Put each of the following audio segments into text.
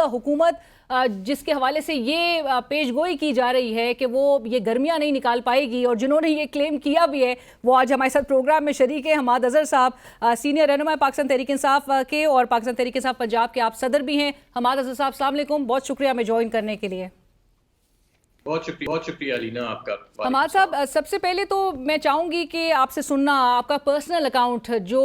حکومت جس کے حوالے سے یہ پیش گوئی کی جا رہی ہے کہ وہ یہ گرمیاں نہیں نکال پائے گی، اور جنہوں نے یہ کلیم کیا بھی ہے وہ آج ہمارے ساتھ پروگرام میں شریک ہیں. حماد اظہر صاحب سینئر رہنما پاکستان تحریک انصاف کے اور پاکستان تحریک انصاف پنجاب کے آپ صدر بھی ہیں. حماد اظہر صاحب السلام علیکم، بہت شکریہ ہمیں جوائن کرنے کے لیے. بہت شکریہ علینا آپ کا. حماد صاحب سب سے پہلے تو میں چاہوں گی کہ آپ سے سننا آپ کا پرسنل اکاؤنٹ جو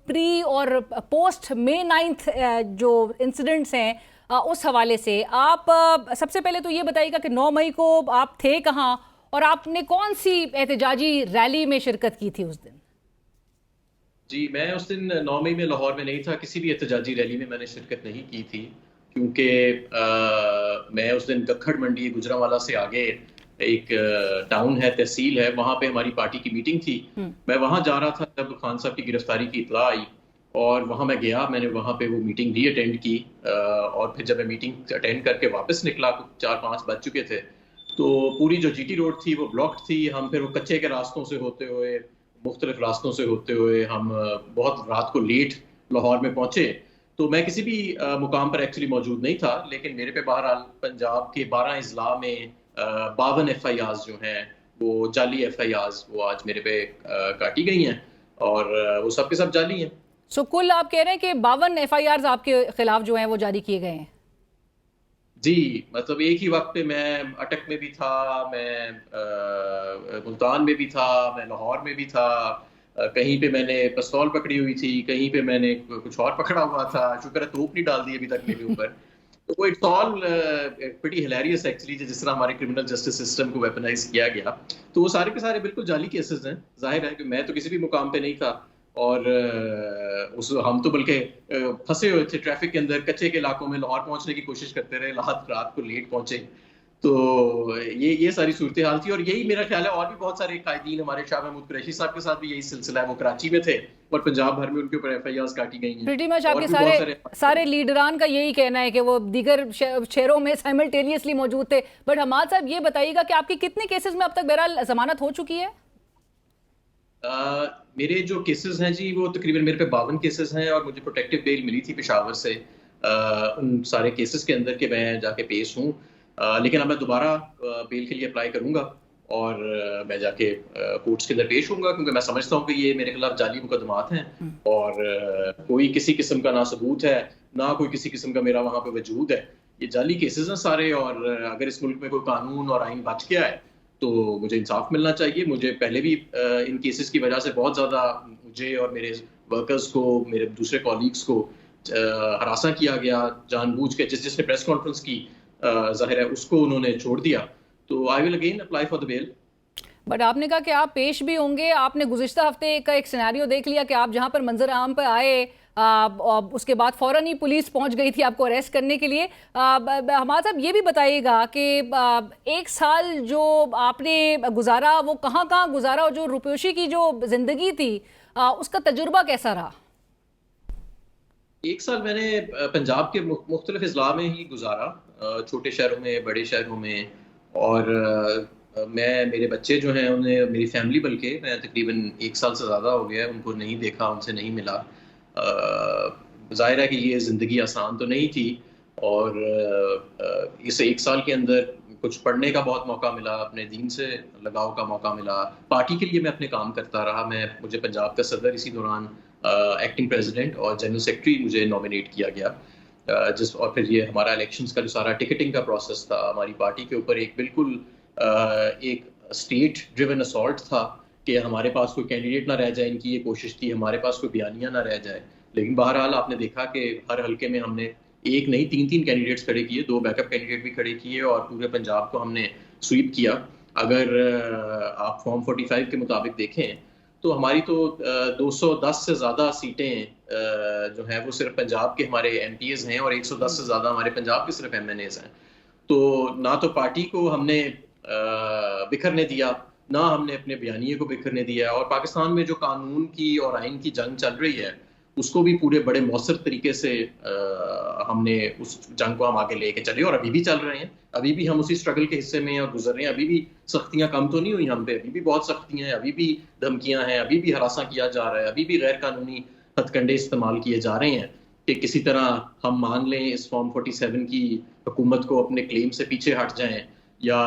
پری اور پوسٹ مئی 9 جو انسیڈنٹس ہیں اس حوالے سے. آپ سب سے پہلے تو یہ بتائیے گا کہ 9 مئی کو آپ تھے کہاں اور آپ نے کون سی احتجاجی ریلی میں شرکت کی تھی اس دن؟ جی میں اس دن 9 مئی میں لاہور میں نہیں تھا، کسی بھی احتجاجی ریلی میں نے شرکت نہیں کی تھی، کیونکہ میں اس دن ککھڑ منڈی گجرانوالہ سے آگے ایک ٹاؤن ہے، تحصیل ہے، وہاں پہ ہماری پارٹی کی میٹنگ تھی. میں وہاں جا رہا تھا جب خان صاحب کی گرفتاری کی اطلاع آئی، اور وہاں میں گیا، میں نے وہاں پہ وہ میٹنگ بھی اٹینڈ کی، اور پھر جب میں میٹنگ اٹینڈ کر کے واپس نکلا 4-5 بج چکے تھے، تو پوری جو جی ٹی روڈ تھی وہ بلاکڈ تھی. ہم پھر وہ کچے کے راستوں سے ہوتے ہوئے، مختلف راستوں سے ہوتے ہوئے ہم بہت رات کو لیٹ لاہور میں پہنچے. تو میں کسی بھی مقام پر ایکچولی موجود نہیں تھا، لیکن میرے پہ بہرحال پنجاب کے 12 اضلاع میں 52 ایف آئی آرز جو ہیں وہ جعلی ایف آئی آرز وہ آج میرے پہ کاٹی گئی ہیں، اور وہ سب کے سب جعلی ہیں. سو کل آپ کہہ رہے ہیں کہ 52 ایف آئی آرز آپ کے خلاف جو ہیں وہ جاری کیے گئے ہیں؟ جی مطلب ایک ہی وقت پہ میں اٹک میں بھی تھا، میں ملتان میں بھی تھا، میں لاہور میں بھی تھا، کہیں پہ میں نے پستول پکڑی ہوئی تھی، کہیں پہ میں نے کچھ اور پکڑا ہوا تھا. شکر ہے توپ نہیں ڈال دی ابھی تک میرے اوپر. تو وہ it's all pretty hilarious actually, جس طرح ہمارے کرمنل جسٹس سسٹم کو ویپنائز کیا گیا. تو وہ سارے کے سارے بالکل جعلی کیسز ہیں. ظاہر ہے کہ میں تو کسی بھی مقام پہ نہیں تھا، اور ہم تو بلکہ پھنسے ہوئے تھے ٹریفک کے اندر، کچے کے علاقوں میں لاہور پہنچنے کی کوشش کرتے رہے، رات کو لیٹ پہنچے. تو یہ ساری صورتحال تھی، اور یہی میرا خیال ہے اور بھی بہت سارے قائدین، ہمارے شاہ محمود قریشی صاحب کے ساتھ بھی یہی سلسلہ ہے. وہ کراچی میں تھے اور پنجاب بھر میں ان کے اوپر ایف آئی آرز کاٹی گئی ہیں. پریٹی مچ آپ کے سارے لیڈران کا یہی کہنا ہے کہ وہ دیگر شہروں میں سائملٹینیسلی موجود تھے. بٹ حماد صاحب یہ بتائیے گا کہ آپ کی کتنے کیسز میں اب تک بہرحال ضمانت ہو چکی ہے؟ میرے جو کیسز ہیں جی وہ تقریباً میرے پہ 52 کیسز ہیں، اور مجھے پروٹیکٹیو بیل ملی تھی پشاور سے ان سارے کیسز کے اندر کہ میں جا کے پیش ہوں. لیکن اب میں دوبارہ بیل کے لیے اپلائی کروں گا، اور میں جا کے کورٹس کے اندر پیش ہوں گا، کیونکہ میں سمجھتا ہوں کہ یہ میرے خلاف جعلی مقدمات ہیں، اور کوئی کسی قسم کا نہ ثبوت ہے، نہ کوئی کسی قسم کا میرا وہاں پہ وجود ہے. یہ جعلی کیسز ہیں سارے، اور اگر اس ملک میں کوئی قانون اور آئین بچ گیا ہے تو مجھے انصاف ملنا چاہیے. مجھے پہلے بھی ان کیسز کی وجہ سے بہت زیادہ مجھے اور میرے ورکرز کو، میرے دوسرے کولیگز کو ہراساں کیا گیا جان بوجھ کے. جس نے پریس کانفرنس کی ظاہر ہے اس کو انہوں نے چھوڑ دیا. تو I will again apply for the bail. But آپ نے کہا کہ آپ پیش بھی ہوں گے. آپ نے گزشتہ ہفتے کا ایک سیناریو دیکھ لیا کہ آپ جہاں پر منظر عام پہ آئے اس کے بعد فوراً ہی پولیس پہنچ گئی تھی آپ کو اریسٹ کرنے کے لیے. حماد صاحب یہ بھی بتائیے گا کہ 1 سال جو آپ نے گزارا وہ کہاں کہاں گزارا، اور جو روپیوشی کی جو زندگی تھی اس کا تجربہ کیسا رہا؟ 1 سال میں نے پنجاب کے مختلف اضلاع میں ہی گزارا، چھوٹے شہروں میں، بڑے شہروں میں. اور میرے بچے جو ہیں انہیں، میری فیملی بلکہ، میں تقریباً 1 سال سے زیادہ ہو گیا ان کو نہیں دیکھا، ان سے نہیں ملا. ظاہر ہے کہ یہ زندگی آسان تو نہیں تھی، اور اس 1 سال کے اندر کچھ پڑھنے کا بہت موقع ملا، اپنے دین سے لگاؤ کا موقع ملا. پارٹی کے لیے میں اپنے کام کرتا رہا. مجھے پنجاب کا صدر اسی دوران، ایکٹنگ پریزیڈنٹ اور جنرل سیکرٹری مجھے نامینیٹ کیا گیا. اور پھر یہ ہمارا الیکشنز کا جو سارا ٹکٹنگ کا پروسیس تھا، ہماری پارٹی کے اوپر ایک بالکل ایک اسٹیٹ ڈریون اسالٹ تھا کہ ہمارے پاس کوئی کینڈیڈیٹ نہ رہ جائے. ان کی یہ کوشش تھی ہمارے پاس کوئی بیانیہ نہ رہ جائے. لیکن بہرحال آپ نے دیکھا کہ ہر حلقے میں ہم نے ایک نہیں 3 کینڈیڈیٹس کھڑے کیے، 2 بیک اپ کینڈیڈیٹ بھی کھڑے کیے، اور پورے پنجاب کو ہم نے سویپ کیا. اگر آپ فارم 45 کے مطابق دیکھیں تو ہماری تو 210 سے زیادہ سیٹیں جو ہیں وہ صرف پنجاب کے ہمارے ایم پی ایز ہیں، اور 110 سے زیادہ ہمارے پنجاب کے صرف ایم این ایز ہیں. تو نہ تو پارٹی کو ہم نے بکھرنے دیا، نہ ہم نے اپنے بیانیے کو بکھرنے دیا. اور پاکستان میں جو قانون کی اور آئین کی جنگ چل رہی ہے اس کو بھی پورے بڑے مؤثر طریقے سے ہم نے اس جنگ کو ہم آگے لے کے چلے، اور ابھی بھی چل رہے ہیں. ابھی بھی ہم اسی اسٹرگل کے حصے میں اور گزر رہے ہیں. ابھی بھی سختیاں کم تو نہیں ہوئی ہم پہ، ابھی بھی بہت سختیاں ہیں، ابھی بھی دھمکیاں ہیں، ابھی بھی ہراساں کیا جا رہا ہے، ابھی بھی غیر قانونی ہتھ کنڈے استعمال کیے جا رہے ہیں. کہ کسی طرح ہم مان لیں اس فارم 47 کی حکومت کو اپنے کلیم سے پیچھے ہٹ جائیں یا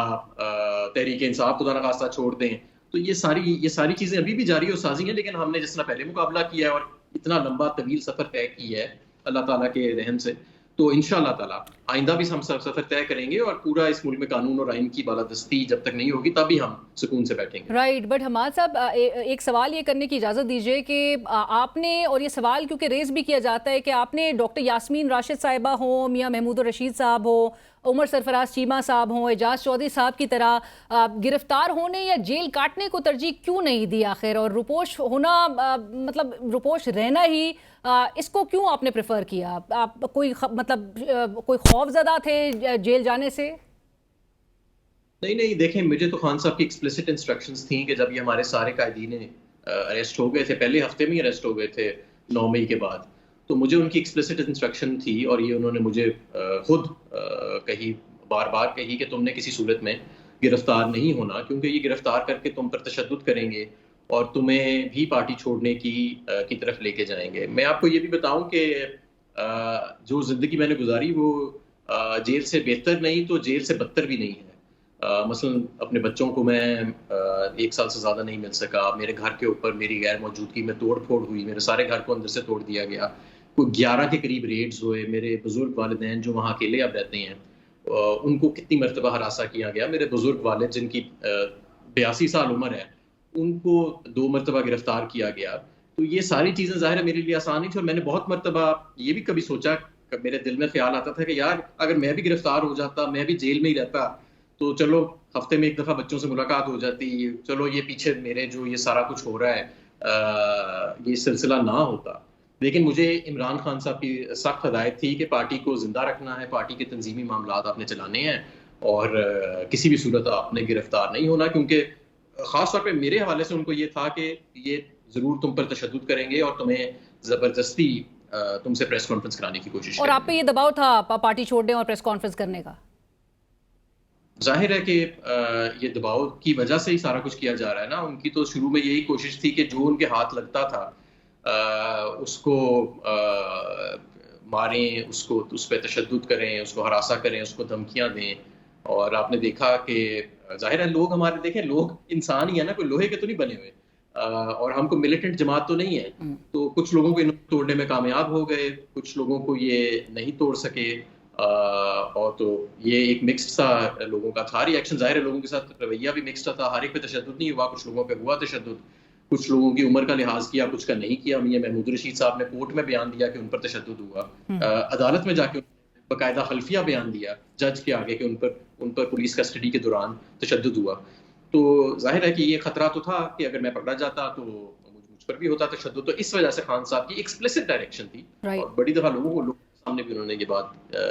تحریک انصاف خدا نخواستہ چھوڑ دیں. تو یہ ساری چیزیں ابھی بھی جاری و سازی ہیں، لیکن ہم نے جس طرح پہلے مقابلہ کیا ہے اور اتنا لمبا طویل سفر طے کیا ہے اللہ تعالیٰ کے رحم سے، تو انشاءاللہ تعالیٰ آئندہ بھی ہم سفر طے کریں گے، اور پورا اس ملک میں قانون اور آئین کی بالادستی جب تک نہیں ہوگی تب ہی ہم سکون سے بیٹھیں گے. رائٹ، بٹ حماد صاحب ایک سوال یہ کرنے کی اجازت دیجئے کہ آپ نے، اور یہ سوال کیونکہ ریز بھی کیا جاتا ہے کہ آپ نے ڈاکٹر یاسمین راشد صاحبہ ہوں، میاں محمود الرشید صاحب ہوں، عمر سرفراز چیمہ صاحب ہوں، اعجاز چودھری صاحب کی طرح گرفتار ہونے یا جیل کاٹنے کو ترجیح کیوں نہیں دی آخر، اور روپوش ہونا مطلب روپوش رہنا ہی اس کو کیوں آپ نے پریفر کیا؟ آپ کوئی مطلب کوئی خوف زدہ تھے جیل جانے سے؟ نہیں دیکھیں، مجھے تو خان صاحب کی ایکسپلیسٹ انسٹرکشنز تھیں کہ جب یہ ہمارے سارے قائدین اریسٹ ہو گئے تھے، پہلے ہفتے میں ہی اریسٹ ہو گئے تھے 9 مئی کے بعد، تو مجھے ان کی ایکسپلیسٹ انسٹرکشن تھی، اور یہ انہوں نے مجھے خود کہی، بار بار کہی کہ تم نے کسی صورت میں گرفتار نہیں ہونا، کیونکہ یہ گرفتار کر کے تم پر تشدد کریں گے اور تمہیں بھی پارٹی چھوڑنے کی طرف لے کے جائیں گے. میں آپ کو یہ بھی بتاؤں کہ جو زندگی میں نے گزاری وہ جیل سے بہتر نہیں تو جیل سے بدتر بھی نہیں ہے. مثلا اپنے بچوں کو میں 1 سال سے زیادہ نہیں مل سکا، میرے گھر کے اوپر میری غیر موجودگی میں توڑ پھوڑ ہوئی، میرے سارے گھر کو اندر سے توڑ دیا گیا، کوئی 11 کے قریب ریڈز ہوئے، میرے بزرگ والدین جو وہاں اکیلے اب رہتے ہیں ان کو کتنی مرتبہ ہراساں کیا گیا، میرے بزرگ والد جن کی 82 سال عمر ہے ان کو 2 مرتبہ گرفتار کیا گیا. تو یہ ساری چیزیں ظاہر ہے میرے لیے آسان نہیں تھی، اور میں نے بہت مرتبہ یہ بھی کبھی سوچا، میرے دل میں خیال آتا تھا کہ یار اگر میں بھی گرفتار ہو جاتا، میں بھی جیل میں ہی رہتا، تو چلو ہفتے میں 1 دفعہ بچوں سے ملاقات ہو جاتی، چلو یہ پیچھے میرے جو یہ سارا کچھ ہو رہا ہے یہ سلسلہ نہ ہوتا. لیکن مجھے عمران خان صاحب کی سخت ہدایت تھی کہ پارٹی کو زندہ رکھنا ہے، پارٹی کے تنظیمی معاملات آپ نے چلانے ہیں، اور کسی بھی صورت آپ نے گرفتار نہیں ہونا، کیونکہ خاص طور پہ میرے حوالے سے ان کو یہ تھا کہ یہ ضرور تم پر تشدد کریں گے اور تمہیں زبردستی تم سے پریس کانفرنس کرانے کی کوشش کریں گے. اور آپ پہ یہ دباؤ تھا پارٹی چھوڑنے اور پریس کانفرنس کرنے کا؟ ظاہر ہے کہ یہ دباؤ کی وجہ سے ہی سارا کچھ کیا جا رہا ہے نا. ان کی تو شروع میں یہی کوشش تھی کہ جو ان کے ہاتھ لگتا تھا اس کو ماریں، اس پہ تشدد کریں، اس کو ہراساں کریں، اس کو دھمکیاں دیں. اور آپ نے دیکھا کہ ظاہر ہے لوگ ہمارے، دیکھیں لوگ انسان ہی ہے نا، کوئی لوہے کے تو نہیں بنے ہوئے، اور ہم کو ملیٹنٹ جماعت تو نہیں ہے. تو کچھ لوگوں کو توڑنے میں کامیاب ہو گئے، کچھ لوگوں کو یہ نہیں توڑ سکے، اور تو یہ ایک مکسڈ سا لوگوں کا تھا ریئیکشن. ظاہر ہے لوگوں کے ساتھ رویہ بھی مکسڈ تھا، ہر ایک پہ تشدد نہیں ہوا، کچھ لوگوں پہ ہوا تشدد، کچھ لوگوں کی عمر کا لحاظ کیا، کچھ کا نہیں کیا. میاں محمود رشید صاحب نے کورٹ میں بیان دیا کہ ان پر تشدد ہوا، عدالت میں جا کے باقاعدہ خلفیہ بیان دیا جج کے آگے کہ ان پر پولیس کسٹڈی کے دوران تشدد ہوا. تو ظاہر ہے کہ یہ خطرہ تو تھا کہ اگر میں پکڑا جاتا تو مجھ پر بھی ہوتا تشدد. تو اس وجہ سے خان صاحب کی ایکسپلیسٹ ڈائریکشن تھی، اور بڑی دفعہ لوگوں سامنے بھی انہوں نے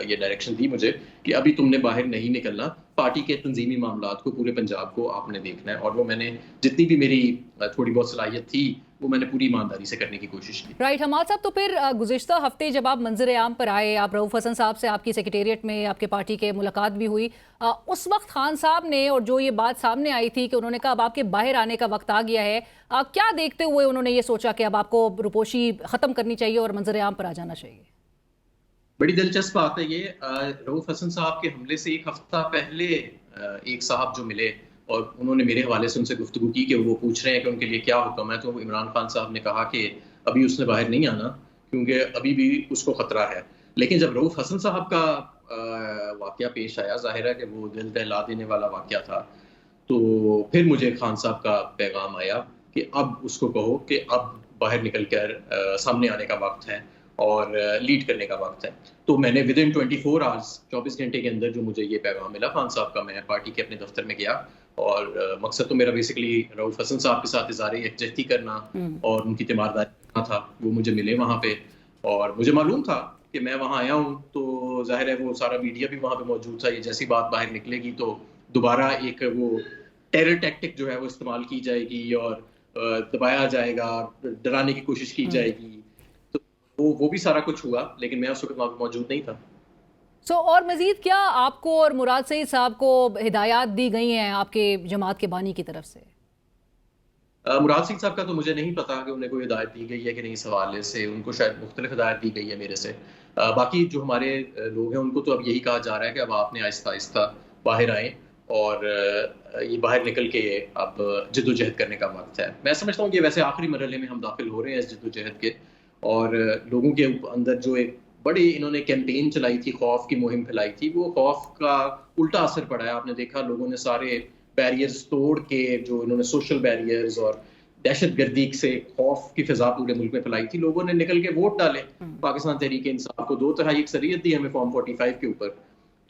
یہ ڈائریکشن دی مجھے کہ ابھی تم نے باہر نہیں نکلنا، پارٹی کے تنظیمی معاملات کو، پورے پنجاب کو آپ نے دیکھنا ہے. اور وہ میں نے جتنی بھی میری تھوڑی بہت صلاحیت تھی وہ میں نے پوری ایمانداری سے کرنے کی کوشش کی. رائٹ حماد صاحب، تو پھر گزشتہ ہفتے جب آپ منظر عام پر آئے، آپ رؤوف حسن صاحب سے آپ کی سیکریٹریٹ میں آپ کے پارٹی کے ملاقات بھی ہوئی، اس وقت خان صاحب نے، اور جو یہ بات سامنے آئی تھی کہ انہوں نے کہا اب آپ کے باہر آنے کا وقت آ گیا ہے، کیا دیکھتے ہوئے انہوں نے یہ سوچا کہ اب آپ کو روپوشی ختم کرنی چاہیے اور منظر عام پر آ جانا چاہیے؟ بڑی دلچسپ بات ہے یہ. رؤوف حسن صاحب کے حملے سے 1 ہفتہ پہلے ایک صاحب جو ملے اور انہوں نے میرے حوالے سے ان سے گفتگو کی کہ وہ پوچھ رہے ہیں کہ ان کے لیے کیا حکم ہے. تو عمران خان صاحب نے کہا کہ ابھی اس نے باہر نہیں آنا کیونکہ ابھی بھی اس کو خطرہ ہے. لیکن جب رؤوف حسن صاحب کا واقعہ پیش آیا، ظاہر ہے کہ وہ دل دہلا دینے والا واقعہ تھا، تو پھر مجھے خان صاحب کا پیغام آیا کہ اب اس کو کہو کہ اب باہر نکل کر سامنے آنے کا وقت ہے اور لیڈ کرنے کا وقت ہے. تو میں نے ودن 24 آورز، 24 گھنٹے کے اندر جو مجھے یہ پیغام ملا خان صاحب کا، میں پارٹی کے اپنے دفتر میں گیا، اور مقصد تو میرا بیسیکلی رؤوف حسن صاحب کے ساتھ اظہار یکجہتی کرنا اور ان کی تیمارداری کرنا تھا. وہ مجھے ملے وہاں پہ، اور مجھے معلوم تھا کہ میں وہاں آیا ہوں، تو ظاہر ہے وہ سارا میڈیا بھی وہاں پہ موجود تھا. یہ جیسی بات باہر نکلے گی تو دوبارہ ایک وہ ٹیرر ٹیکٹک جو ہے وہ استعمال کی جائے گی اور دبایا جائے گا، ڈرانے کی کوشش کی جائے گی. وہ بھی سارا کچھ ہوا، لیکن میں اس وقت موجود نہیں تھا. اور مزید کیا آپ کو اور مراد سعید صاحب کو ہدایات دی گئی ہیں آپ کے جماعت کے بانی کی طرف سے؟ مراد سنگھ صاحب کا تو مجھے نہیں پتا کہ انہیں کوئی ہدایت دی گئی ہے کہ نہیں، اس حوالے سے ان کو شاید مختلف ہدایت دی گئی ہے میرے سے. باقی جو ہمارے لوگ ہیں ان کو تو اب یہی کہا جا رہا ہے کہ اب آپ نے آہستہ آہستہ باہر آئیں اور یہ باہر نکل کے اب جد و جہد کرنے کا وقت ہے. میں سمجھتا ہوں کہ ویسے آخری مرحلے میں ہم داخل ہو رہے ہیں اس جد و جہد کے، اور لوگوں کے اندر جو ایک بڑی انہوں نے کیمپین چلائی تھی، خوف کی مہم پھیلائی تھی، وہ خوف کا الٹا اثر پڑا ہے. آپ نے دیکھا لوگوں نے سارے بیریئرز توڑ کے، جو انہوں نے سوشل بیریئرز اور دہشت گردی سے خوف کی فضا پورے ملک میں پھیلائی تھی، لوگوں نے نکل کے ووٹ ڈالے پاکستان تحریک انصاف کو، 2/3 اکثریت دی ہمیں فارم 45 کے اوپر.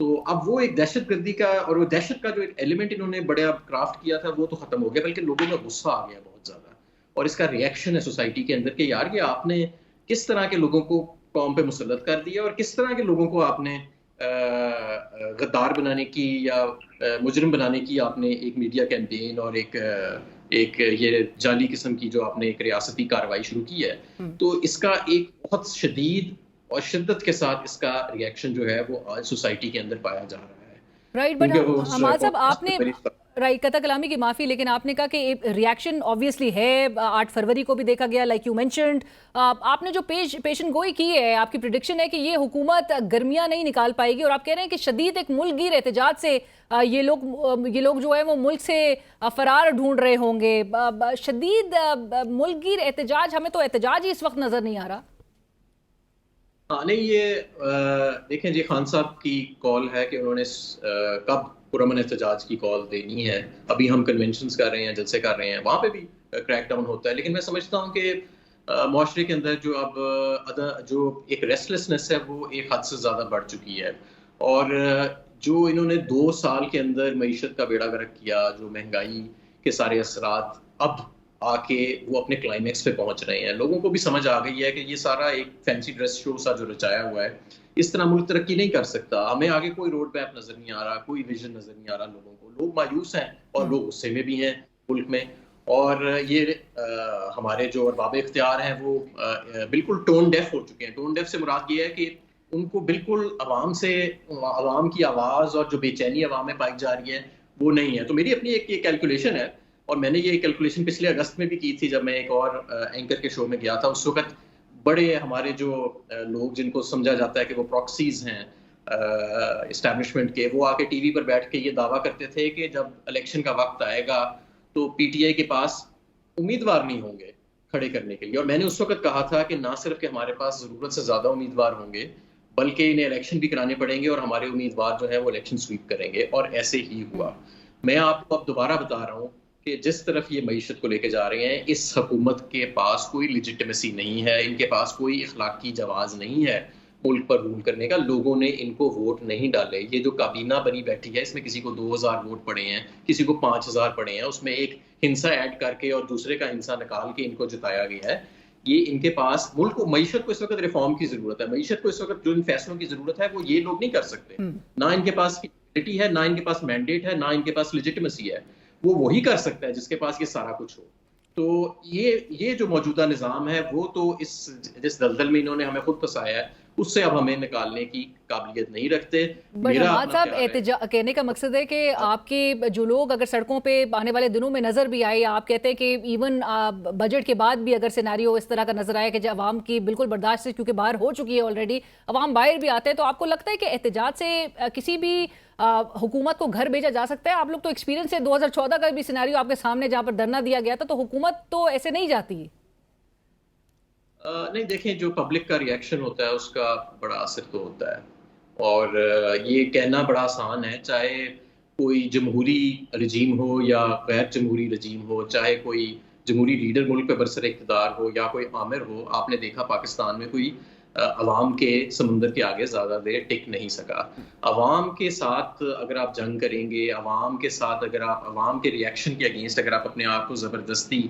تو اب وہ ایک دہشت گردی کا اور وہ دہشت کا جو ایک ایلیمنٹ انہوں نے بڑا کرافٹ کیا تھا وہ تو ختم ہو گیا، بلکہ لوگوں میں غصہ آ گیا بہت زیادہ. اور اس کا ریئیکشن ہے سوسائٹی کے اندر کہ یار یہ آپ نے کس طرح کے لوگوں کو قوم پہ مسلط کر دیا، اور کس طرح کے لوگوں کو آپ نے غدار بنانے کی یا مجرم بنانے کی آپ نے ایک میڈیا کیمپین اور ایک یہ جعلی قسم کی جو آپ نے ایک ریاستی کارروائی شروع کی ہے. تو اس کا ایک بہت شدید اور شدت کے ساتھ اس کا ریئیکشن جو ہے وہ آج سوسائٹی کے اندر پایا جا رہا ہے. رائٹ، بٹ حماد صاحب آپ نے رائٹ، قطع کلامی کی معافی، لیکن آپ نے کہا کہ ریئیکشن آبویسلی ہے. 8 فروری کو بھی دیکھا گیا، لائک یو مینشنڈ. آپ نے جو پیشن گوئی کی ہے، آپ کی پریڈکشن ہے کہ یہ حکومت گرمیاں نہیں نکال پائے گی، اور آپ کہہ رہے ہیں کہ شدید ایک ملک گیر احتجاج سے یہ لوگ جو ہے وہ ملک سے فرار ڈھونڈ رہے ہوں گے. شدید ملک گیر احتجاج، ہمیں تو احتجاج ہی اس وقت نظر نہیں آ رہا. نہیں، یہ دیکھیں جی، خان صاحب کی کال ہے کہ انہوں نے کب پرامن احتجاج کی کال دینی ہے. ابھی ہم کنونشنز کر رہے ہیں، جلسے کر رہے ہیں، وہاں پہ بھی کریک ڈاؤن ہوتا ہے. لیکن میں سمجھتا ہوں کہ معاشرے کے اندر جو اب جو ایک ریسٹلیسنس ہے وہ ایک حد سے زیادہ بڑھ چکی ہے. اور جو انہوں نے 2 سال کے اندر معیشت کا بیڑا غرق کیا، جو مہنگائی کے سارے اثرات اب آ کے وہ اپنے کلائمیکس پہ پہنچ رہے ہیں. لوگوں کو بھی سمجھ آ گئی ہے کہ یہ سارا ایک فینسی ڈریس شو سا جو رچایا ہوا ہے، اس طرح ملک ترقی نہیں کر سکتا. ہمیں آگے کوئی روڈ میپ نظر نہیں آ رہا، کوئی ویژن نظر نہیں آ رہا لوگوں کو. لوگ مایوس ہیں اور لوگ غصے میں بھی ہیں ملک میں. اور یہ ہمارے جو ارباب اختیار ہیں وہ بالکل ٹون ڈیف ہو چکے ہیں. ٹون ڈیف سے مراد یہ ہے کہ ان کو بالکل عوام کی آواز اور جو بے چینی عوام میں پائی جا رہی ہے وہ نہیں ہے. تو میری اپنی ایک کیلکولیشن ہے، اور میں نے یہ کیلکولیشن پچھلے اگست میں بھی کی تھی جب میں ایک اور اینکر کے شو میں گیا تھا. اس وقت بڑے ہمارے جو لوگ جن کو سمجھا جاتا ہے کہ وہ پراکسیز ہیں اسٹیبلشمنٹ کے، وہ آ کے ٹی وی پر بیٹھ کے یہ دعویٰ کرتے تھے کہ جب الیکشن کا وقت آئے گا تو پی ٹی آئی کے پاس امیدوار نہیں ہوں گے کھڑے کرنے کے لیے. اور میں نے اس وقت کہا تھا کہ نہ صرف کہ ہمارے پاس ضرورت سے زیادہ امیدوار ہوں گے، بلکہ انہیں الیکشن بھی کرانے پڑیں گے اور ہمارے امیدوار جو ہیں وہ الیکشن سویپ کریں گے. اور ایسے ہی ہوا. میں آپ کو اب دوبارہ بتا رہا ہوں کہ جس طرف یہ معیشت کو لے کے جا رہے ہیں، اس حکومت کے پاس کوئی لیجٹمیسی نہیں ہے، ان کے پاس کوئی اخلاقی جواز نہیں ہے ملک پر رول کرنے کا. لوگوں نے ان کو ووٹ نہیں ڈالے. یہ جو کابینہ بنی بیٹھی ہے، اس میں کسی کو 2000 ووٹ پڑے ہیں، کسی کو 5000 پڑے ہیں. اس میں ایک ہنسا ایڈ کر کے اور دوسرے کا ہنسا نکال کے ان کو جتایا گیا ہے. یہ ان کے پاس ملک کو، معیشت کو اس وقت ریفارم کی ضرورت ہے. معیشت کو اس وقت جو ان فیصلوں کی ضرورت ہے وہ یہ لوگ نہیں کر سکتے. نہ ان کے پاس ہے، نہ ان کے پاس مینڈیٹ ہے، نہ ان کے پاس لیجٹمیسی ہے. وہ وہی کر سکتا ہے جس کے پاس یہ سارا کچھ ہو. تو یہ جو موجودہ نظام ہے وہ تو جس دلدل میں انہوں نے ہمیں خود پھنسایا ہے، اس سے اب ہمیں نکالنے کی قابلیت نہیں رکھتے. حماد صاحب، کہنے کا مقصد ہے کہ آپ کے جو لوگ اگر سڑکوں پہ آنے والے دنوں میں نظر بھی آئے، آپ کہتے ہیں کہ ایون بجٹ کے بعد بھی اگر سیناریو اس طرح کا نظر آئے کہ عوام کی بالکل برداشت سے، کیونکہ باہر ہو چکی ہے آلریڈی، عوام باہر بھی آتے ہیں، تو آپ کو لگتا ہے کہ احتجاج سے کسی بھی حکومت کو گھر بھیجا جا سکتا ہے؟ آپ لوگ تو ایکسپیرینس ہے، 2014 کا بھی سیناریو آپ کے سامنے جہاں پر دھرنا دیا گیا تھا، تو حکومت تو ایسے نہیں جاتی. نہیں، دیکھیں جو پبلک کا ریئیکشن ہوتا ہے اس کا بڑا اثر تو ہوتا ہے. اور یہ کہنا بڑا آسان ہے، چاہے کوئی جمہوری رجیم ہو یا غیر جمہوری رجیم ہو، چاہے کوئی جمہوری لیڈر ملک پہ برسر اقتدار ہو یا کوئی آمر ہو. آپ نے دیکھا پاکستان میں کوئی عوام کے سمندر کے آگے زیادہ دیر ٹک نہیں سکا. عوام کے ساتھ اگر آپ جنگ کریں گے، عوام کے ساتھ اگر آپ عوام کے ریئیکشن کے اگینسٹ اگر آپ اپنے آپ کو زبردستی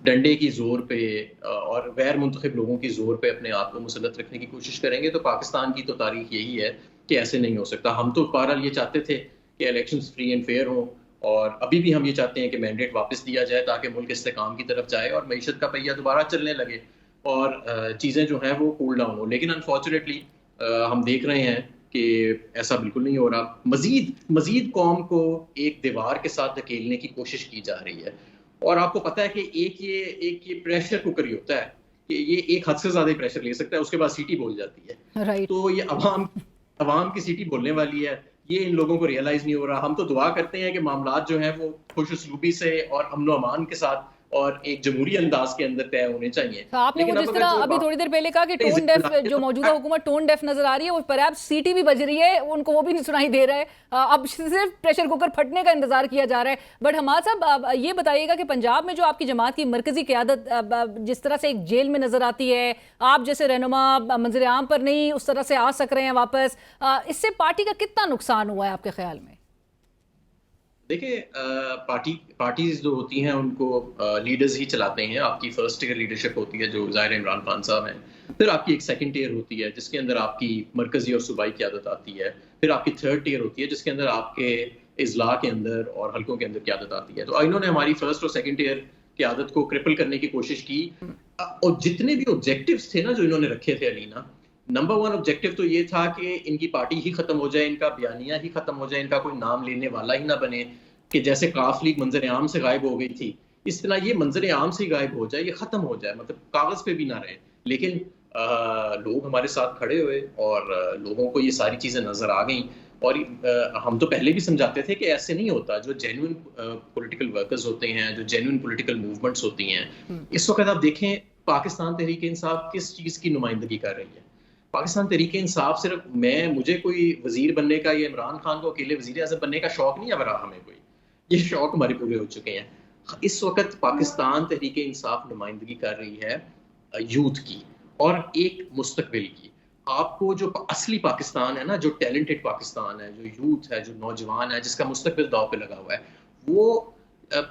ڈنڈے کی زور پہ اور غیر منتخب لوگوں کی زور پہ اپنے آپ کو مسلط رکھنے کی کوشش کریں گے، تو پاکستان کی تو تاریخ یہی ہے کہ ایسے نہیں ہو سکتا. ہم تو بہرحال یہ چاہتے تھے کہ الیکشنز فری اینڈ فیئر ہوں، اور ابھی بھی ہم یہ چاہتے ہیں کہ مینڈیٹ واپس دیا جائے تاکہ ملک استحکام کی طرف جائے اور معیشت کا پہیہ دوبارہ چلنے لگے اور چیزیں جو ہیں وہ کول ڈاؤن ہوں. لیکن انفارچونیٹلی ہم دیکھ رہے ہیں کہ ایسا بالکل نہیں ہو رہا. مزید قوم کو ایک دیوار کے ساتھ دھکیلنے کی کوشش کی جا رہی ہے. اور آپ کو پتا ہے کہ ایک یہ پریشر کوکر ہی ہوتا ہے کہ یہ ایک حد سے زیادہ پریشر لے سکتا ہے، اس کے بعد سیٹی بول جاتی ہے. رائٹ. تو یہ عوام کی سیٹی بولنے والی ہے، یہ ان لوگوں کو ریئلائز نہیں ہو رہا. ہم تو دعا کرتے ہیں کہ معاملات جو ہیں وہ خوش اسلوبی سے اور امن و امان کے ساتھ اور ایک جمہوری انداز کے اندر طے ہونے چاہیے. آپ نے وہ جس طرح ابھی تھوڑی دیر پہلے کہا کہ ٹون ڈیف جو موجودہ حکومت ٹون ڈیف نظر آ رہی ہے، وہ پرہیپس سیٹی بھی بج رہی ہے، ان کو وہ بھی نہیں سنائی دے رہا ہے، اب صرف پریشر کوکر پھٹنے کا انتظار کیا جا رہا ہے. بٹ حماد صاحب یہ بتائیے گا کہ پنجاب میں جو آپ کی جماعت کی مرکزی قیادت جس طرح سے ایک جیل میں نظر آتی ہے، آپ جیسے رہنما منظر عام پر نہیں اس طرح سے آ سک رہے ہیں واپس، اس سے پارٹی کا کتنا نقصان ہوا ہے آپ کے خیال میں؟ دیکھیں، پارٹیز جو ہوتی ہیں ان کو لیڈرز ہی چلاتے ہیں. آپ کی فرسٹ ٹیئر لیڈرشپ ہوتی ہے جو ظاہر عمران خان صاحب ہیں، پھر آپ کی ایک سیکنڈ ٹیئر ہوتی ہے جس کے اندر آپ کی مرکزی اور صوبائی قیادت آتی ہے، پھر آپ کی تھرڈ ٹیئر ہوتی ہے جس کے اندر آپ کے اضلاع کے اندر اور حلقوں کے اندر قیادت آتی ہے. تو انہوں نے ہماری فرسٹ اور سیکنڈ ٹیئر قیادت کو کرپل کرنے کی کوشش کی، اور جتنے بھی آبجیکٹیوز تھے نا جو انہوں نے رکھے تھے علینا، نمبر 1 آبجیکٹیو تو یہ تھا کہ ان کی پارٹی ہی ختم ہو جائے، ان کا بیانیہ ہی ختم ہو جائے، ان کا کوئی نام لینے والا ہی نہ بنے، کہ جیسے کاف لیگ منظر عام سے غائب ہو گئی تھی اس طرح یہ منظر عام سے غائب ہو جائے، یہ ختم ہو جائے، مطلب کاغذ پہ بھی نہ رہے. لیکن لوگ ہمارے ساتھ کھڑے ہوئے اور لوگوں کو یہ ساری چیزیں نظر آ گئیں، اور ہم تو پہلے بھی سمجھاتے تھے کہ ایسے نہیں ہوتا. جو جینوئن پولیٹیکل ورکرز ہوتے ہیں، جو جینوئن پولیٹیکل موومنٹس ہوتی ہیں، اس وقت آپ دیکھیں پاکستان تحریک انصاف کس چیز کی نمائندگی کر رہی ہے. پاکستان تحریک انصاف صرف مجھے کوئی وزیر بننے کا یا عمران خان کو اکیلے وزیر اعظم بننے کا شوق نہیں ہے رہا، ہمیں کوئی یہ شوق ہمارے پورے ہو چکے ہیں. اس وقت پاکستان تحریک انصاف نمائندگی کر رہی ہے یوتھ کی اور ایک مستقبل کی. آپ کو جو اصلی پاکستان ہے نا، جو ٹیلنٹڈ پاکستان ہے، جو یوتھ ہے، جو نوجوان ہے، جس کا مستقبل داؤ پہ لگا ہوا ہے، وہ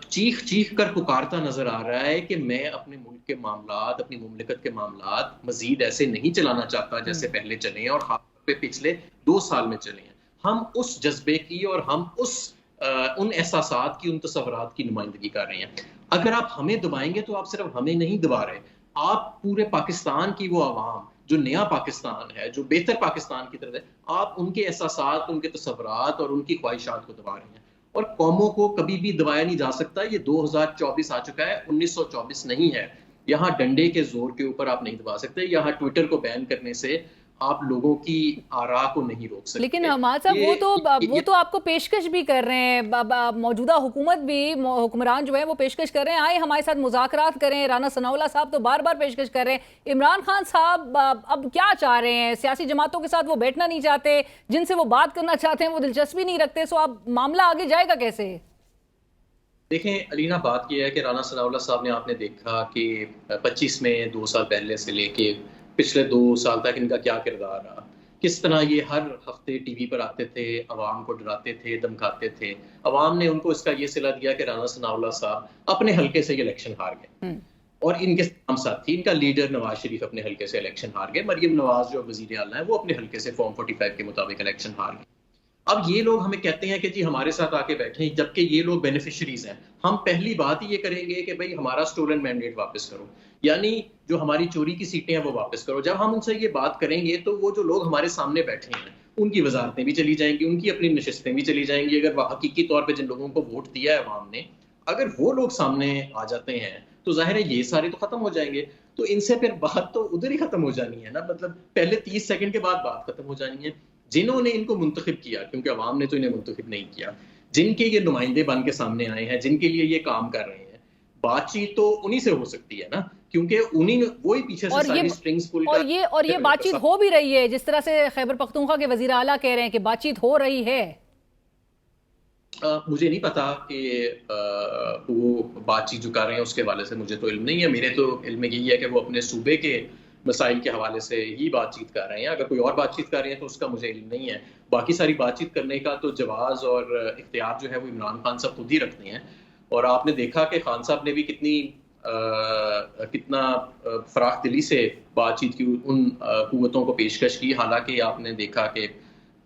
چیخ چیخ کر پکارتا نظر آ رہا ہے کہ میں اپنے ملک کے معاملات، اپنی مملکت کے معاملات مزید ایسے نہیں چلانا چاہتا جیسے پہلے چلے ہیں اور خاص طور پہ پچھلے 2 سال میں چلے ہیں. ہم اس جذبے کی اور ہم ان احساسات کی، ان تصورات کی نمائندگی کر رہے ہیں. اگر آپ ہمیں دبائیں گے تو آپ صرف ہمیں نہیں دبا رہے، آپ پورے پاکستان کی وہ عوام جو نیا پاکستان ہے، جو بہتر پاکستان کی طرف ہے، آپ ان کے احساسات، ان کے تصورات اور ان کی خواہشات کو دبا رہے ہیں. اور قوموں کو کبھی بھی دبایا نہیں جا سکتا. یہ 2024 آ چکا ہے، 1924 نہیں ہے. یہاں ڈنڈے کے زور کے اوپر آپ نہیں دبا سکتے، یہاں ٹویٹر کو بین کرنے سے آپ لوگوں کی آراء کو نہیں روک سکتے. لیکن حماد صاحب وہ تو آپ کو پیشکش بھی کر رہے ہیں، موجودہ حکومت بھی، حکمران جو ہیں وہ پیشکش کر رہے ہیں آئے ہمارے ساتھ مذاکرات کریں. رانا ثناء اللہ صاحب تو بار بار پیشکش کر رہے ہیں. عمران خان صاحب اب کیا چاہ رہے ہیں؟ سیاسی جماعتوں کے ساتھ وہ بیٹھنا نہیں چاہتے، جن سے وہ بات کرنا چاہتے ہیں وہ دلچسپی نہیں رکھتے، سو اب معاملہ آگے جائے گا کیسے؟ دیکھیں علینا، بات یہ ہے کہ رانا ثناء اللہ صاحب نے، آپ نے دیکھا کہ 25 میں 2 سال پہلے سے لے کے پچھلے 2 سال تک ان کا کیا کردار رہا، کس طرح یہ ہر ہفتے ٹی وی پر آتے تھے، عوام کو ڈراتے تھے، دھمکاتے تھے. عوام نے ان کو اس کا یہ صلہ دیا کہ رانا ثناء اللہ صاحب اپنے حلقے سے یہ الیکشن ہار گئے، اور ان کے ساتھی ان کا لیڈر نواز شریف اپنے حلقے سے الیکشن ہار گئے. مریم نواز جو وزیر اعلیٰ ہیں وہ اپنے حلقے سے فارم 45 کے مطابق الیکشن ہار گئے. اب یہ لوگ ہمیں کہتے ہیں کہ جی ہمارے ساتھ آ کے بیٹھیں، جبکہ یہ لوگ بینیفیشریز ہیں. ہم پہلی بات ہی یہ کریں گے کہ بھائی ہمارا سٹولن مینڈیٹ واپس کرو، یعنی جو ہماری چوری کی سیٹیں ہیں وہ واپس کرو. جب ہم ان سے یہ بات کریں گے تو وہ جو لوگ ہمارے سامنے بیٹھے ہیں ان کی وزارتیں بھی چلی جائیں گی، ان کی اپنی نشستیں بھی چلی جائیں گی. اگر حقیقی طور پہ جن لوگوں کو ووٹ دیا ہے عوام نے، اگر وہ لوگ سامنے آ جاتے ہیں تو ظاہر ہے یہ سارے تو ختم ہو جائیں گے. تو ان سے پھر بات تو ادھر ہی ختم ہو جانی ہے نا، مطلب پہلے 30 سیکنڈ کے بعد بات ختم ہو جانی ہے. جنہوں نے ان کو منتخب کیا، کیونکہ عوام نے تو انہیں منتخب نہیں کیا، جن کے یہ نمائندے بن کے سامنے آئے ہیں، جن کے لیے یہ کام کر رہے ہیں، بات چیت تو انہی سے ہو سکتی ہے نا، کیونکہ انہی وہی پیچھے سے ساری سٹرنگز پل کر. اور یہ بات چیت ہو بھی رہی ہے، جس طرح سے خیبر پختونخوا کے وزیر اعلیٰ کہہ رہے ہیں کہ بات چیت ہو رہی ہے. مجھے نہیں پتا کہ وہ بات چیت جو کر رہے ہیں اس کے حوالے سے مجھے تو علم نہیں ہے. میرے تو علم میں یہی ہے کہ وہ اپنے صوبے کے مسائل کے حوالے سے ہی بات چیت کر رہے ہیں. اگر کوئی اور بات چیت کر رہے ہیں تو اس کا مجھے علم نہیں ہے. باقی ساری بات چیت کرنے کا تو جواز اور اختیار جو ہے وہ عمران خان صاحب خود ہی رکھتے ہیں. اور آپ نے دیکھا کہ خان صاحب نے بھی کتنا فراخ دلی سے بات چیت کی، ان قوتوں کو پیشکش کی. حالانکہ آپ نے دیکھا کہ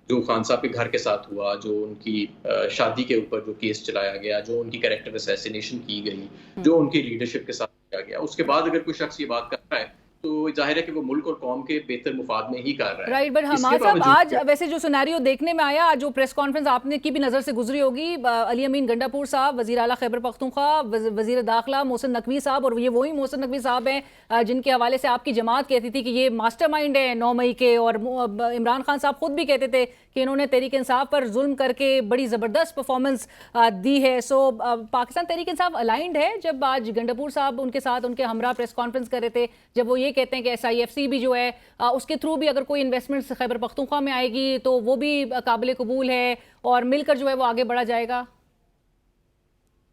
جو خان صاحب کے گھر کے ساتھ ہوا، جو ان کی شادی کے اوپر جو کیس چلایا گیا، جو ان کی کریکٹر اسیسینیشن کی گئی، جو ان کی لیڈرشپ کے ساتھ کیا گیا، اس کے بعد اگر کوئی شخص یہ بات کر رہا ہے تو ظاہر ہے کہ وہ ملک اور قوم کے بہتر مفاد میں ہی کر رہا ہے. رائٹ. بٹ حماد صاحب آج ویسے جو سیناریو دیکھنے میں آیا, جو پریس کانفرنس آپ نے کی بھی نظر سے گزری ہوگی, علی امین گنڈاپور صاحب, وزیر اعلیٰ خیبر پختونخوا, وزیر داخلہ محسن نقوی صاحب, اور یہ وہی محسن نقوی صاحب ہیں جن کے حوالے سے آپ کی جماعت کہتی تھی کہ یہ ماسٹر مائنڈ ہے 9 مئی کے, اور عمران خان صاحب خود بھی کہتے تھے کہ انہوں نے تحریک انصاف پر ظلم کر کے بڑی زبردست پرفارمنس دی ہے. سو پاکستان تحریک انصاف الائنڈ ہے. جب آج گنڈاپور صاحب ان کے ساتھ ان کے ہمراہ پریس کانفرنس کر رہے تھے, جب وہ یہ کہتے ہیں کہ SIFC بھی جو ہے اس کے تھرو بھی اگر کوئی انویسٹمنٹ خیبر پختونخوا میں آئے گی تو وہ بھی قابل قبول ہے, اور مل کر جو ہے وہ آگے بڑھا جائے گا.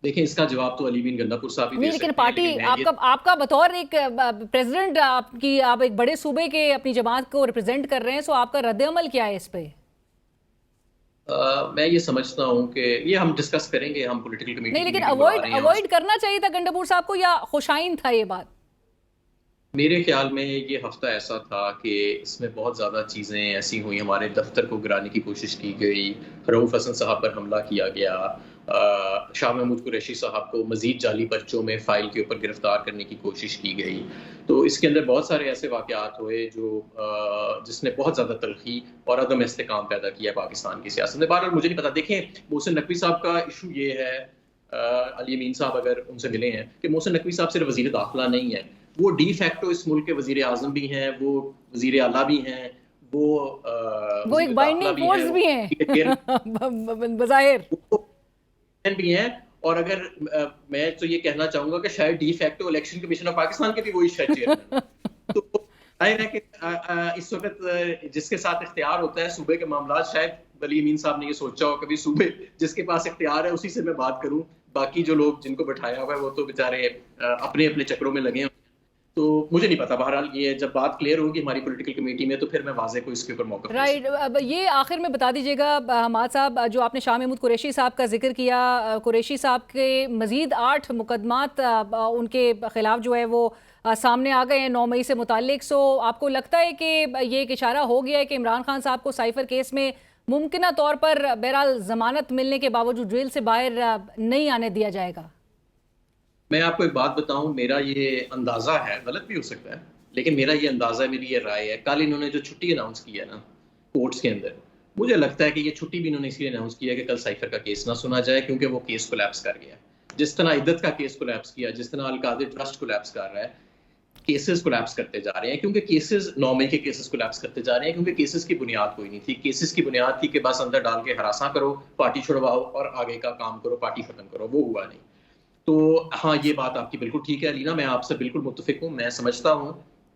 دیکھیں, اس کا جواب تو علی امین گنڈاپور صاحب ہی دے سکتے ہیں. لیکن پارٹی آپ کا بطور ایک پریزیڈنٹ, آپ ایک بڑے صوبے کے اپنی جماعت کو ریپرزینٹ کر رہے ہیں, سو آپ کا رد عمل کیا ہے اس پہ؟ میں یہ سمجھتا ہوں کہ یہ ہم ڈسکس کریں گے, ہم پولیٹیکل کمیٹی نہیں, لیکن اوائڈ کرنا چاہیے تھا گنڈاپور صاحب کو, یا خوشائن تھا یہ بات؟ میرے خیال میں یہ ہفتہ ایسا تھا کہ اس میں بہت زیادہ چیزیں ایسی ہوئی. ہمارے دفتر کو گرانے کی کوشش کی گئی, رؤوف حسن صاحب پر حملہ کیا گیا, شاہ محمود قریشی صاحب کو مزید جعلی پرچوں میں فائل کے اوپر گرفتار کرنے کی کوشش کی گئی. تو اس کے اندر بہت سارے ایسے واقعات ہوئے جو جس نے بہت زیادہ تلخی اور عدم استحکام پیدا کیا پاکستان کی سیاست میں. بہرحال مجھے نہیں پتا. دیکھیں, محسن نقوی صاحب کا ایشو یہ ہے, علی امین صاحب اگر ان سے ملے ہیں, کہ محسن نقوی صاحب صرف وزیر داخلہ نہیں ہے, وہ ڈی فیکٹو اس ملک کے وزیر اعظم بھی ہیں, وہ وزیر اعلیٰ بھی ہیں, وہ ایک بائنڈنگ فورس بھی ہیں بظاہر بھی ہیں. اور اگر میں تو یہ کہنا چاہوں گا کہ شاید de facto election commission of Pakistan کے بھی وہی شاید چیئرمین ہیں. تو ظاہر ہے کہ اس وقت جس کے ساتھ اختیار ہوتا ہے صوبے کے معاملات, شاید علی امین صاحب نے یہ سوچا ہو کبھی صوبے جس کے پاس اختیار ہے اسی سے میں بات کروں, باقی جو لوگ جن کو بٹھایا ہوا ہے وہ تو بیچارے اپنے اپنے چکروں میں لگے ہیں. تو مجھے نہیں پتا. بہرحال یہ جب بات کلیئر ہوگی ہماری پولیٹیکل کمیٹی میں تو پھر میں واضح کو اس کے اوپر موقع. رائٹ. یہ آخر میں بتا دیجیے گا حماد صاحب, جو آپ نے شاہ محمود قریشی صاحب کا ذکر کیا, قریشی صاحب کے مزید 8 مقدمات ان کے خلاف جو ہے وہ سامنے آ گئے ہیں 9 مئی سے متعلق. سو آپ کو لگتا ہے کہ یہ ایک اشارہ ہو گیا ہے کہ عمران خان صاحب کو سائفر کیس میں ممکنہ طور پر بہرحال ضمانت ملنے کے باوجود جیل سے باہر نہیں آنے دیا جائے گا؟ میں آپ کو ایک بات بتاؤں, میرا یہ اندازہ ہے, غلط بھی ہو سکتا ہے, لیکن میرا یہ اندازہ ہے, میری یہ رائے ہے. کل انہوں نے جو چھٹی اناؤنس کی ہے نا کورٹس کے اندر, مجھے لگتا ہے کہ یہ چھٹی بھی انہوں نے اس لیے اناؤنس کیا کہ کل سائفر کا کیس نہ سنا جائے, کیونکہ وہ کیس کولیپس کر گیا. جس طرح عدت کا کیس کولیپس کیا, جس طرح القادر ٹرسٹ کولیپس کر رہا ہے, کیسز کولیپس کرتے جا رہے ہیں, کیونکہ کیسز 9 مئی کے کیسز کولیپس کرتے جا رہے ہیں, کیونکہ کیسز کی بنیاد کوئی نہیں تھی. کیسز کی بنیاد تھی کہ بس اندر ڈال کے ہراساں کرو, پارٹی چھڑواؤ اور آگے کا کام کرو, پارٹی ختم کرو. وہ ہوا نہیں. تو ہاں, یہ بات آپ کی بالکل ٹھیک ہے علینا, میں آپ سے بالکل متفق ہوں. میں سمجھتا ہوں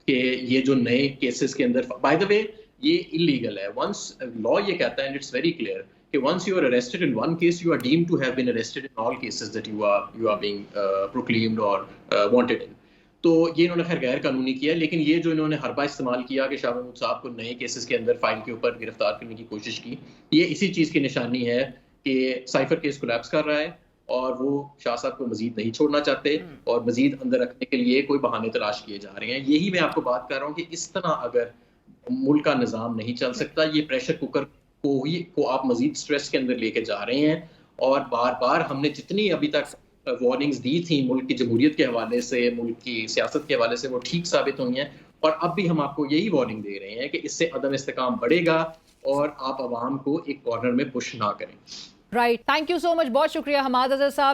کہ یہ جو نئے کیسز کے اندر, بائی دا وے یہ انلیگل ہے. ونس لا یہ کہتا ہے, اینڈ اٹس ویری کلیئر, کہ once you are arrested in one case, you are deemed to have been arrested in all cases that you are being proclaimed or wanted in. تو یہ انہوں نے خیر غیر قانونی کیا, لیکن یہ جو انہوں نے حربہ استعمال کیا کہ شاہ محمود صاحب کو نئے کیسز کے اندر فائل کے اوپر گرفتار کرنے کی کوشش کی, یہ اسی چیز کی نشانی ہے کہ سائفر کیس کولیپس کر رہا ہے اور وہ شاہ صاحب کو مزید نہیں چھوڑنا چاہتے اور مزید اندر رکھنے کے لیے کوئی بہانے تلاش کیے جا رہے ہیں. یہی میں آپ کو بات کر رہا ہوں کہ اس طرح اگر ملک کا نظام نہیں چل سکتا. یہ پریشر کوکر کو آپ مزید سٹریس کے اندر لے کے جا رہے ہیں, اور بار بار ہم نے جتنی ابھی تک وارننگز دی تھیں ملک کی جمہوریت کے حوالے سے, ملک کی سیاست کے حوالے سے, وہ ٹھیک ثابت ہوئی ہیں. اور اب بھی ہم آپ کو یہی وارننگ دے رہے ہیں کہ اس سے عدم استحکام بڑھے گا اور آپ عوام کو ایک کارنر میں پش نہ کریں. رائٹ. تھینک یو سو مچ. بہت شکریہ حماد اظہر صاحب.